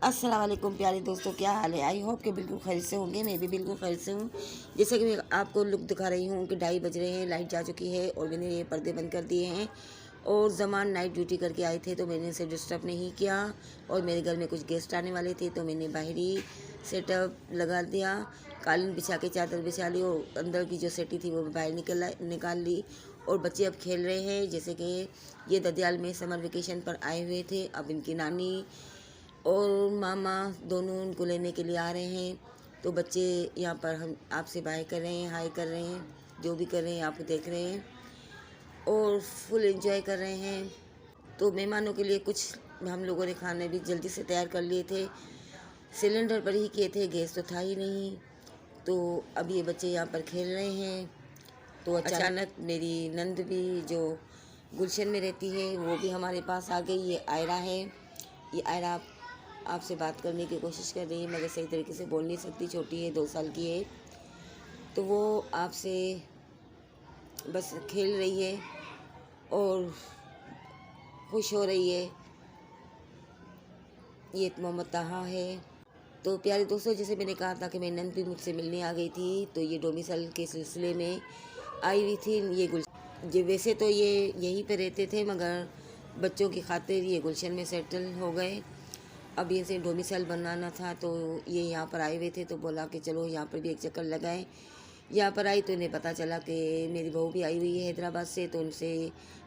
अस्सलाम वालेकुम प्यारे दोस्तों, क्या हाल है। आई होप कि बिल्कुल खैरियत से होंगे। मैं भी बिल्कुल खैरियत से हूँ। जैसे कि मैं आपको लुक दिखा रही हूँ कि 2:30 बज रहे हैं, लाइट जा चुकी है और मैंने ये पर्दे बंद कर दिए हैं। और ज़मान नाइट ड्यूटी करके आए थे तो मैंने इसे डिस्टर्ब नहीं किया। और मेरे घर में कुछ गेस्ट आने वाले थे तो मैंने बाहरी सेटअप लगा दिया, कालीन बिछा के चादर बिछा ली और अंदर की जो सेटी थी वो बाहर निकाल ली। और बच्चे अब खेल रहे हैं। जैसे कि ये ददियाल में समर वेकेशन पर आए हुए थे। अब इनकी नानी और मामा दोनों उनको लेने के लिए आ रहे हैं। तो बच्चे यहाँ पर हम आपसे बाय कर रहे हैं, हाय कर रहे हैं, जो भी कर रहे हैं आप देख रहे हैं और फुल एंजॉय कर रहे हैं। तो मेहमानों के लिए कुछ हम लोगों ने खाने भी जल्दी से तैयार कर लिए थे। सिलेंडर पर ही किए थे, गैस तो था ही नहीं। तो अब ये बच्चे यहाँ पर खेल रहे हैं। तो अचानक मेरी नंद भी जो गुलशन में रहती है वो भी हमारे पास आ गई। ये आयरा है। ये आयरा आपसे बात करने की कोशिश कर रही है मगर सही तरीके से बोल नहीं सकती, छोटी है, 2 साल की है। तो वो आपसे बस खेल रही है और खुश हो रही है। ये मोहम्मद ताहा है। तो प्यारे दोस्तों, जैसे मैंने कहा था कि मेरी नंद भी मुझसे मिलने आ गई थी। तो ये डोमिसाइल के सिलसिले में आई हुई थी। ये वैसे तो ये यहीं पे रहते थे मगर बच्चों की खातिर ये गुलशन में सेटल हो गए। अब ये से डोमिसाइल बनाना था तो ये यहाँ पर आए हुए थे। तो बोला कि चलो यहाँ पर भी एक चक्कर लगाएं। यहाँ पर आई तो इन्हें पता चला कि मेरी बहू भी आई हुई है हैदराबाद से। तो उनसे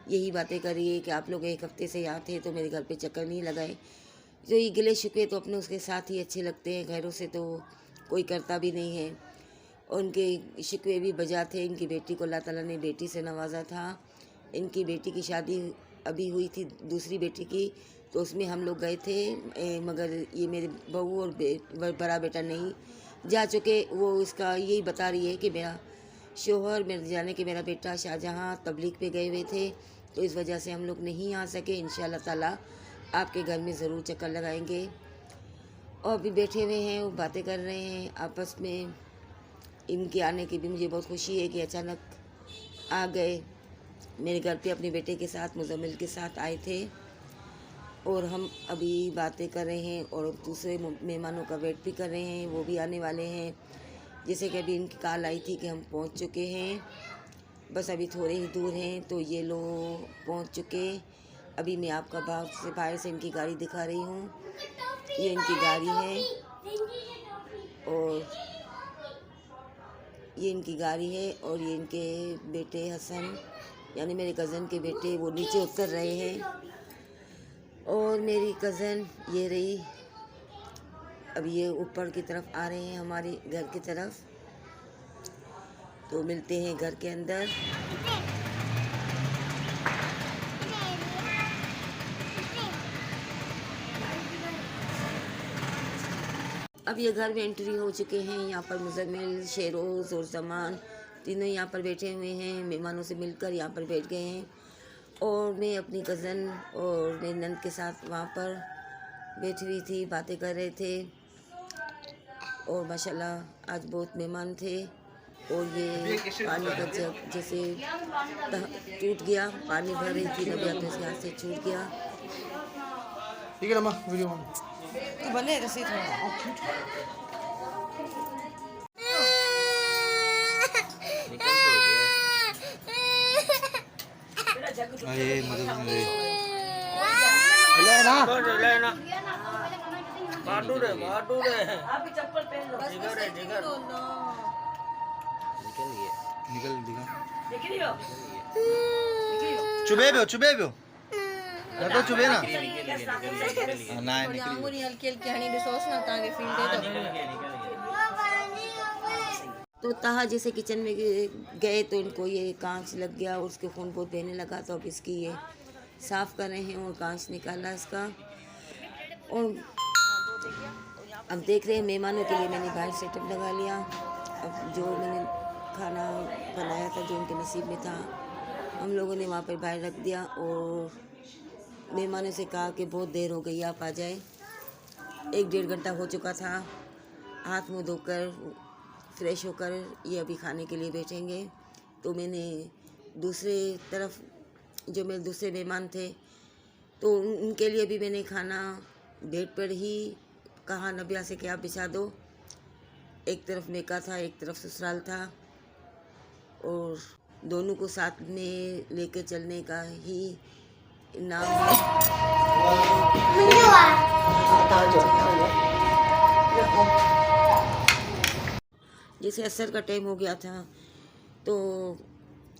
यही बातें करी है कि आप लोग एक हफ्ते से यहाँ थे तो मेरे घर पे चक्कर नहीं लगाए। जो ये गिले शिकवे तो अपने उसके साथ ही अच्छे लगते हैं, घरों से तो कोई करता भी नहीं है। और उनके शिकवे भी बजा थे। इनकी बेटी को अल्लाह ताला ने बेटी से नवाजा था। इनकी बेटी की शादी अभी हुई थी, दूसरी बेटी की, तो उसमें हम लोग गए थे। मगर ये मेरे बहू और बड़ा बेटा नहीं जा चुके। वो इसका यही बता रही है कि मेरा शोहर मेरे जाने के मेरा बेटा शाहजहाँ तबलीग पे गए हुए थे तो इस वजह से हम लोग नहीं आ सके। इंशाल्लाह ताला आपके घर में ज़रूर चक्कर लगाएंगे। और अभी बैठे हुए हैं, वो बातें कर रहे हैं आपस में। इनके आने की भी मुझे बहुत खुशी है कि अचानक आ गए। मेरे घर पे अपने बेटे के साथ, मुज़म्मिल के साथ आए थे और हम अभी बातें कर रहे हैं और दूसरे मेहमानों का वेट भी कर रहे हैं, वो भी आने वाले हैं। जैसे कि अभी इनकी कॉल आई थी कि हम पहुंच चुके हैं, बस अभी थोड़े ही दूर हैं। तो ये लोग पहुंच चुके। अभी मैं आपका बाहर से इनकी गाड़ी दिखा रही हूँ। ये इनकी गाड़ी है और ये इनकी गाड़ी है और ये इनके बेटे हसन यानी मेरे कज़न के बेटे वो नीचे उतर रहे हैं। और मेरी कज़न ये रही, अब ये ऊपर की तरफ आ रहे हैं हमारे घर की तरफ। तो मिलते हैं घर के अंदर। अब ये घर में एंट्री हो चुके हैं। यहाँ पर मुज़म्मिल, शेरोज़ और ज़मान तीनों यहाँ पर बैठे हुए हैं। मेहमानों से मिलकर यहाँ पर बैठ गए हैं और मैं अपनी कज़न और मेरी नंद के साथ वहाँ पर बैठी हुई थी, बातें कर रहे थे। और माशाल्लाह आज बहुत मेहमान थे। और ये पानी का जग जैसे टूट गया, पानी भर रही थी नबिया तो इसके हाथ से छूट गया। ठीक है अम्मा, वीडियो बने रसी थोड़ा ये मदद ले ना बाटू रे आप चप्पल पहन लो। जिगर निकल दिखा देख रही हो चुबे बियो तो चुबे ना ना अंगूरी हल्की हल्की हनी भी सॉस ना ताकि फील दे तो ताहा जैसे किचन में गए तो इनको ये कांच लग गया और उसके खून बहुत बहने लगा। तो अब इसकी ये साफ़ कर रहे हैं और कांच निकाला इसका। और अब देख रहे हैं मेहमानों के लिए मैंने बाहर सेटअप लगा लिया। अब जो मैंने खाना बनाया था जो उनके नसीब में था हम लोगों ने वहाँ पर बाहर रख दिया और मेहमानों से कहा कि बहुत देर हो गई, आप आ जाए। 1-1.5 घंटा हो चुका था। हाथ मुँह धोकर फ्रेश होकर ये अभी खाने के लिए बैठेंगे। तो मैंने दूसरे तरफ जो मेरे दूसरे मेहमान थे तो उनके लिए भी मैंने खाना बेड पर ही कहा नबिया से कि आप बिछा दो। एक तरफ मेका था, एक तरफ ससुराल था, और दोनों को साथ में लेके चलने का ही नाम जैसे असर का टाइम हो गया था तो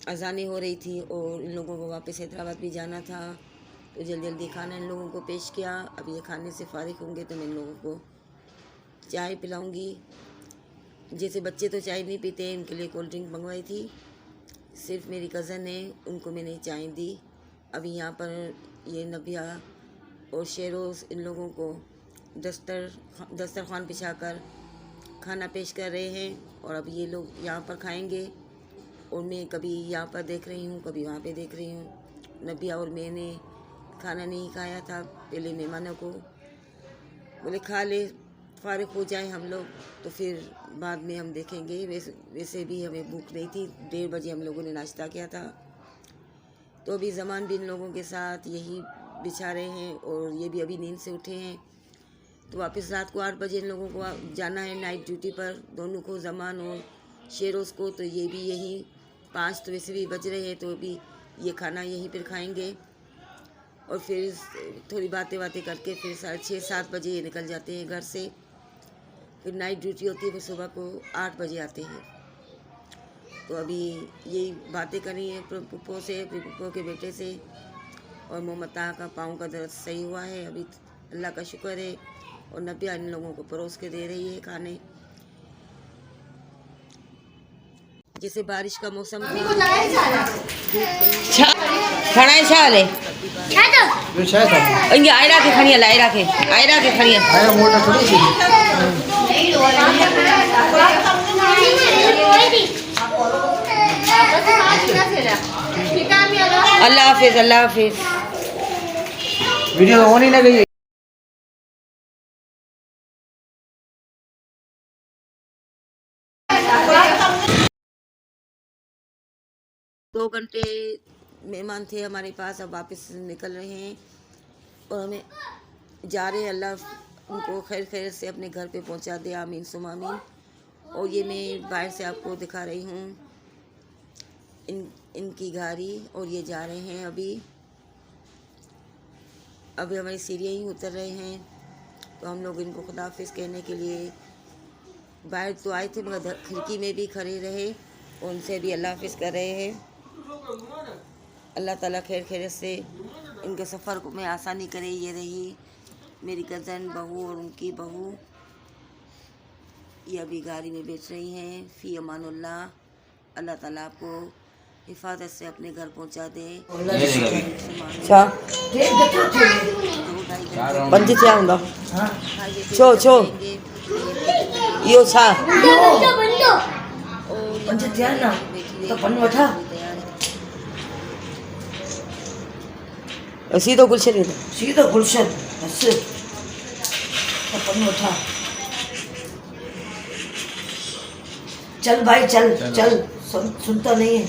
अजानें हो रही थी और इन लोगों को वापस हैदराबाद भी जाना था, तो जल्दी जल्दी खाना इन लोगों को पेश किया। अब ये खाने से फारिग होंगे तो मैं इन लोगों को चाय पिलाऊंगी। जैसे बच्चे तो चाय नहीं पीते, इनके लिए कोल्ड ड्रिंक मंगवाई थी। सिर्फ मेरी कज़न है, उनको मैंने चाय दी। अभी यहाँ पर ये नबिया और शेरोज़ इन लोगों को दस्तरखान बिछाकर खाना पेश कर रहे हैं, और अब ये लोग यहाँ पर खाएंगे। और मैं कभी यहाँ पर देख रही हूँ, कभी वहाँ पे देख रही हूँ। नबिया और मैंने खाना नहीं खाया था, पहले मेहमानों को बोले खा ले, फारिग हो जाए हम लोग तो फिर बाद में हम देखेंगे। वैसे भी हमें भूख नहीं थी, 1:30 बजे हम लोगों ने नाश्ता किया था। तो अभी ज़मान भी इन लोगों के साथ यही बिछा रहे हैं, और ये भी अभी नींद से उठे हैं। तो वापस रात को 8 बजे इन लोगों को जाना है नाइट ड्यूटी पर, दोनों को, ज़मान और शेरोज़ को। तो ये भी यही 5 तो वैसे भी बज रहे हैं, तो अभी ये खाना यहीं पर खाएंगे। और फिर थोड़ी बातें करके फिर 6-7 बजे ये निकल जाते हैं घर से। फिर नाइट ड्यूटी होती है, फिर सुबह को 8 बजे आते हैं। तो अभी यही बातें करी हैं पुप्पो से, अपनी पुप्पो के बेटे से। और मोहम्मद ताहा का पाँव का दर्द सही हुआ है अभी, अल्लाह का शुक्र है। और नबिया इन लोगों को परोस के दे रही है खाने। जैसे बारिश का मौसम था, खाना है छा ले इंगे आयरा के खनिया ला, आयरा के खनिया आया मोटा थोड़ी सी। अल्लाह हाफिज, अल्लाह हाफिज। वीडियो ऑन ही ना गई। 2 घंटे मेहमान थे हमारे पास, अब वापस निकल रहे हैं और हमें जा रहे हैं। अल्लाह उनको खैर खैर से अपने घर पे पहुंचा दे, आमीन सुम आमीन। और ये मैं बाहर से आपको दिखा रही हूँ इनकी गाड़ी, और ये जा रहे हैं अभी हमारी सीढ़ियाँ ही उतर रहे हैं। तो हम लोग इनको खुदा हाफिज़ कहने के लिए बाहर तो आए थे, मगर खिड़की में भी खड़े रहे और उनसे भी अल्लाह हाफिज़ कर रहे हैं। अल्लाह ताला खैर खैरियत से इनके सफ़र को में आसानी करे। ये रही मेरी कज़न बहू और उनकी बहू, ये अभी गाड़ी में बैठ रही हैं। फ़ी अमानुल्लाह, अल्लाह ताला आपको हिफाजत से अपने घर पहुंचा दे। पंजी क्या होगा छो छो यो छा पंच ध्यान ना तो पन वठा सीधो गुलशन सीधो गुलशन बस तो पन वठा। चल भाई चल चल, सुनता नहीं है।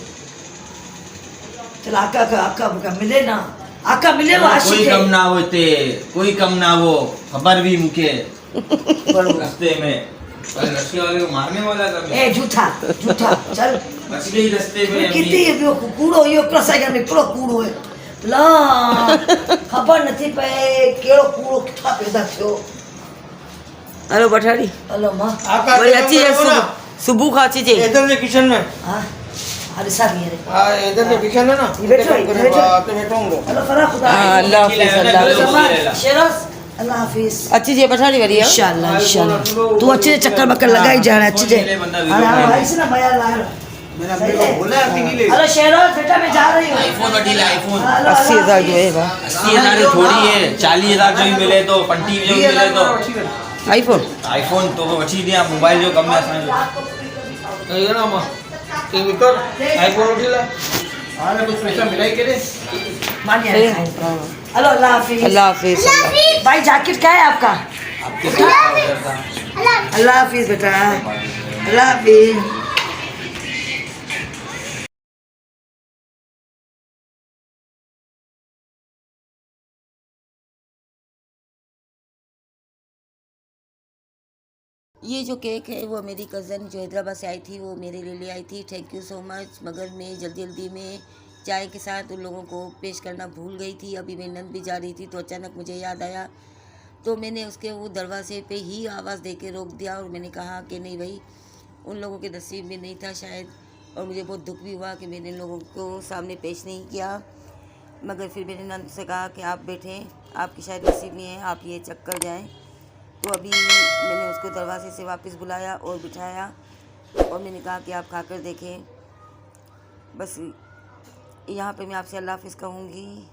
चल आका मिले ना, आका मिले वो आशिक कोई कम ना होते, कोई कम ना हो। खबर भी मुके रास्ते में रस्ते वाले को मारने वाला था। ए झूठा झूठा चल बच गई रास्ते में। कितनी यो कूड़ो यो प्रसाया में कड़ो कूड़ो है ला खबर नहीं पे केड़ो कूड़ो किथा पैदा थयो। हेलो बठाड़ी हेलो मां वही अच्छी है सुबह खा अच्छी है इधर के किचन में। हां अरे साहब ये रे हां इधर के किचन है ना, ये बैठो आपने बैठो हूं। हेलो फरा खुदा अल्लाह हाफिज़, अल्लाह हाफिज़। शेरोज अल्लाह हाफिज। अच्छी जी बठाड़ी बढ़िया इंशाल्लाह इंशाल्लाह तू अच्छे चक्कर बक्कर लगाई जा रहा है अच्छे से। हां भाई से ना भैया ला मेरा बेटा बोला कि नहीं ले। हेलो शेरोज बेटा मैं जा रही हूं। आईफोन वठी ले, आईफोन 80,000 जो है 80,000 की थोड़ी है, 40,000 जो ही मिले तो 50 जो ही मिले तो आईफोन तो वठी दिया। मोबाइल जो कम में असां ये ना मां के मिकर आईफोन उठी ला। हां कुछ पैसा मिलाई के रे मानिया हेलो अल्लाह हाफिज। अल्लाह हाफिज़। भाई जैकेट क्या है आपका? आपके अल्लाह हाफिज बेटा, अल्लाह हाफिज। ये जो केक है वो मेरी कज़न जो हैदराबाद से आई थी वो मेरे लिए ले आई थी। Thank you so much. मगर मैं जल्दी में चाय के साथ उन लोगों को पेश करना भूल गई थी। अभी मैं नंद भी जा रही थी तो अचानक मुझे याद आया, तो मैंने उसके वो दरवाजे पे ही आवाज़ दे के रोक दिया और मैंने कहा कि नहीं भाई, उन लोगों के नसीब में नहीं था शायद। और मुझे बहुत दुख भी हुआ कि मैंने इन लोगों को सामने पेश नहीं किया। मगर फिर मैंने नंद से कहा कि आप बैठें, आपकी शायद नसीब में है, आप ये चेक कर जाएँ। तो अभी मैंने उसको दरवाजे से वापस बुलाया और बिठाया और मैंने कहा कि आप खाकर देखें। बस यहाँ पे मैं आपसे अल्लाह हाफ़िज़ कहूँगी।